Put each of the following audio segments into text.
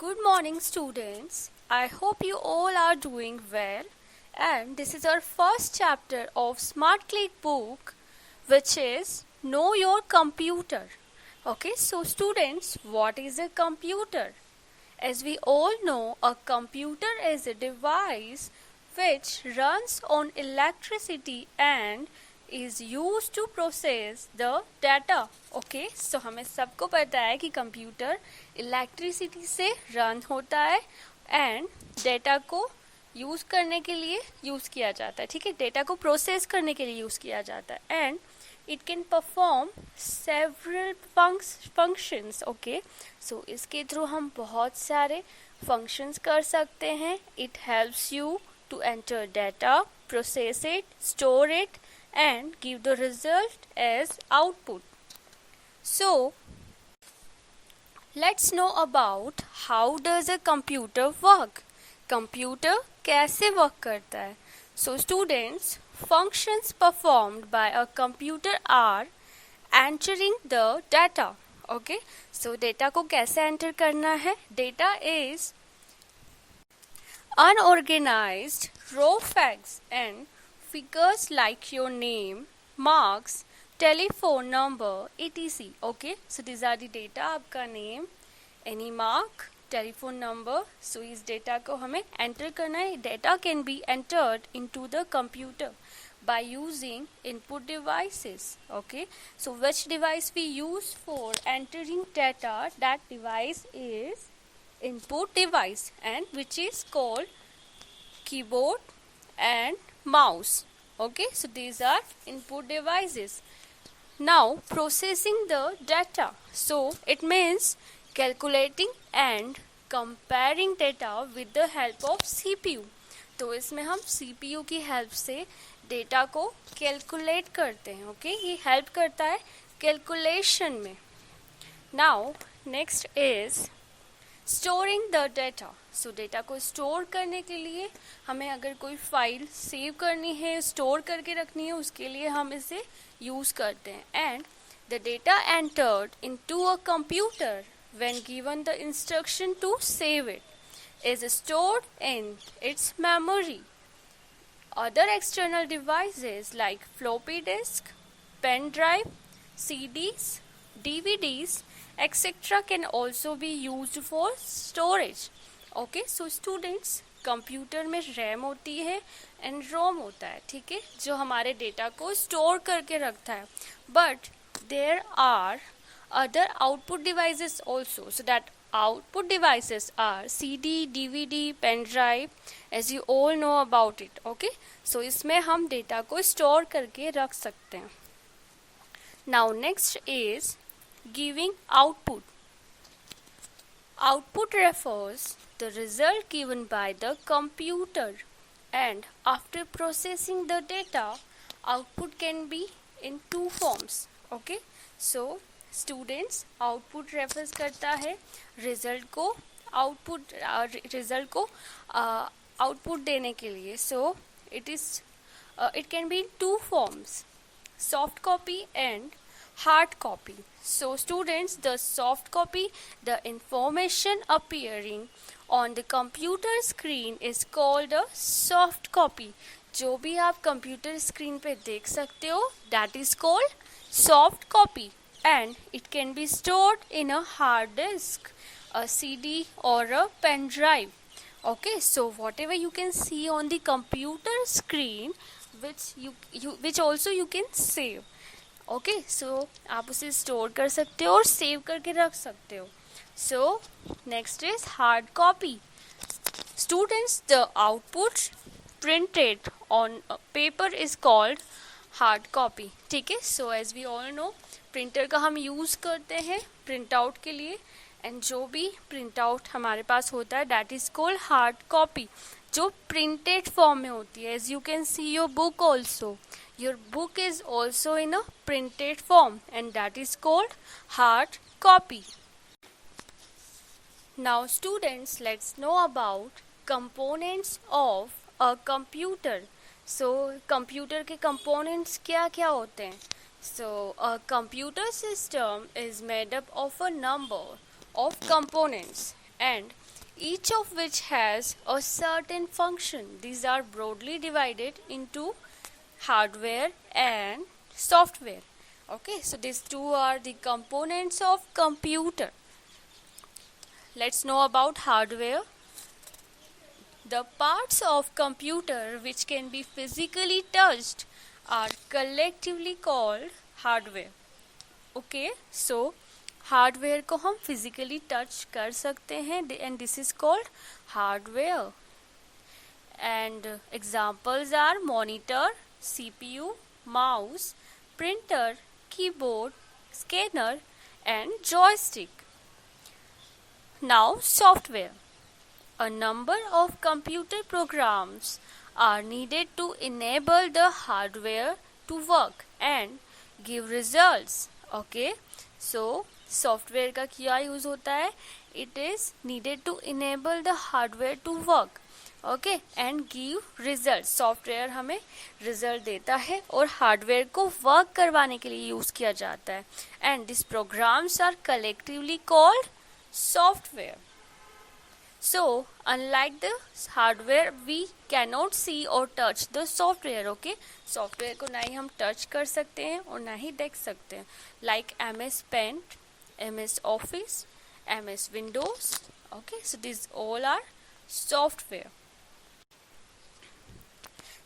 Good morning, students. I hope you all are doing well. And this is our first chapter of Smart Click book, which is Know Your Computer. Okay, so students, what is a computer? As we all know, a computer is a device which runs on electricity and is used to process the data. Okay, so हमें सबको पता है कि computer electricity से run होता है and data को use करने के लिए यूज़ किया जाता है. ठीक है, डेटा को प्रोसेस करने के लिए यूज़ किया जाता है and it can perform several functions. Okay, so इसके थ्रू हम बहुत सारे functions कर सकते हैं. It helps you to enter data, process it, store it and give the result as output. So let's know about how does a computer work. Computer कैसे work करता है? So students, functions performed by a computer are entering the data. Okay, so data को कैसे enter करना है? Data is unorganized raw facts and figures like your name, marks, telephone number, etc. Okay, so these are the data. आपका name, any mark, telephone number. So इस data को हमें enter करना है. Data can be entered into the computer by using input devices. Okay, so which device we use for entering data? That device is input device and which is called keyboard and mouse. Okay, so these are input devices. Now processing the data, so it means calculating and comparing data with the help of CPU. तो इसमें हम CPU की help से data को calculate करते हैं. Okay, ये help करता है कैलकुलेशन में. Now next is storing the data. So data को स्टोर करने के लिए हमें अगर कोई फाइल सेव करनी है, स्टोर करके रखनी है, उसके लिए हम इसे यूज़ करते हैं. And the data entered into a computer when given the instruction to save it is stored in its memory. Other external devices like floppy disk, pen drive, CDs, DVDs, etc. can also be used for storage. Okay, so students, computer में RAM होती है and रोम होता है. ठीक है, जो हमारे data को स्टोर करके रखता है. But there are other output devices also. So that output devices are CD, DVD, pen drive, as you all know about it. Okay, so इसमें हम डेटा को स्टोर करके रख सकते हैं. Now next is giving output. Output refers the result given by the computer and after processing the data, output can be in two forms. Okay, so students, output refers करता है result को output देने के लिए. So it can be two forms, soft copy and hard copy. So students, the soft copy, the information appearing on the computer screen is called a soft copy. जो भी आप computer screen पे देख सकते हो, that is called soft copy. And it can be stored in a hard disk, a CD or a pen drive. Okay, so whatever you can see on the computer screen, which also you can save. Okay, so आप उसे store कर सकते हो और save करके रख सकते हो. So next is hard copy. Students, the output printed on paper is called hard copy. ठीक है, so as we all know, printer का हम यूज़ करते हैं प्रिंट आउट के लिए एंड जो भी प्रिंट आउट हमारे पास होता है that is called hard copy, जो प्रिंटेड फॉर्म में होती है. As you can see your book also, your book is also in a printed form and that is called hard copy. Now students, let's know about components of a computer. So computer के components क्या क्या होते हैं? So a computer system is made up of a number of components and each of which has a certain function. These are broadly divided into hardware and software. Okay, so these two are the components of computer. Let's know about hardware. The parts of computer which can be physically touched are collectively called hardware. Okay, so hardware को हम physically touch कर सकते हैं and this is called hardware. And examples are monitor, CPU, mouse, printer, keyboard, scanner and joystick. Now software. A number of computer programs are needed to enable the hardware to work and give results. Okay, so software का क्या use होता है? It is needed to enable the hardware to work, okay, and give result. Software हमें result देता है और hardware को work करवाने के लिए यूज किया जाता है. And this programs are collectively called software. So, unlike the hardware, we cannot see or touch the software. Okay, software को ना ही हम touch कर सकते हैं और ना ही देख सकते हैं. Like MS Paint, MS Office, MS Windows. Okay, so these all are software.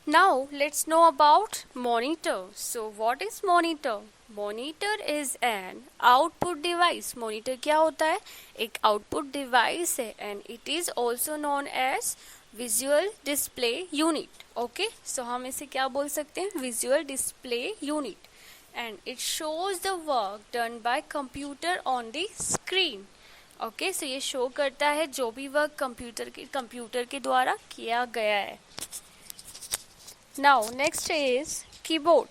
Now let's know about monitor. So what is monitor? Monitor is an output device. Monitor क्या होता है? एक output device है and it is also known as visual display unit. Okay, so हम इसे क्या बोल सकते हैं? Visual display unit. And it shows the work done by computer on the screen. Okay, so ये show करता है जो भी वर्क कंप्यूटर के द्वारा किया गया है. Now next is keyboard.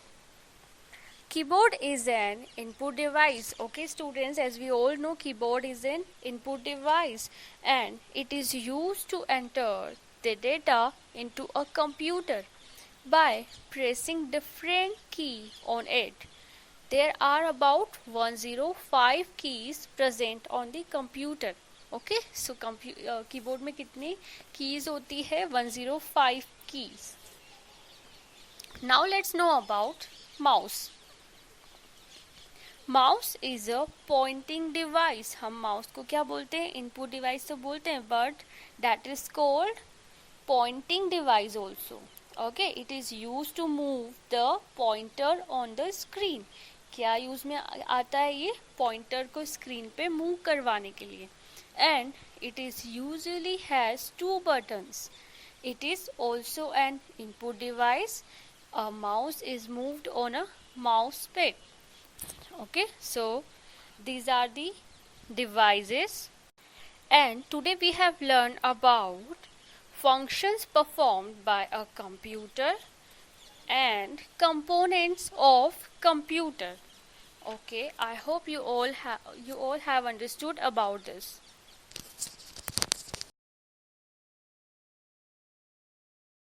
Keyboard is an input device. Okay students, as we all know, keyboard is an input device and it is used to enter the data into a computer by pressing different key on it. There are about 105 keys present on the computer. Okay, so keyboard में कितनी keys होती है? 105 keys. Now let's know about mouse. Mouse is a pointing device. हम mouse को क्या बोलते हैं? Input device तो बोलते हैं, but that is called pointing device also. Okay, it is used to move the pointer on the screen. क्या use में आता है ये? पॉइंटर को स्क्रीन पे मूव करवाने के लिए. And it is usually has two buttons. It is also an input device. A mouse is moved on a mouse pad. Okay, so these are the devices, and today we have learned about functions performed by a computer and components of computer. Okay, I hope you all have understood about this.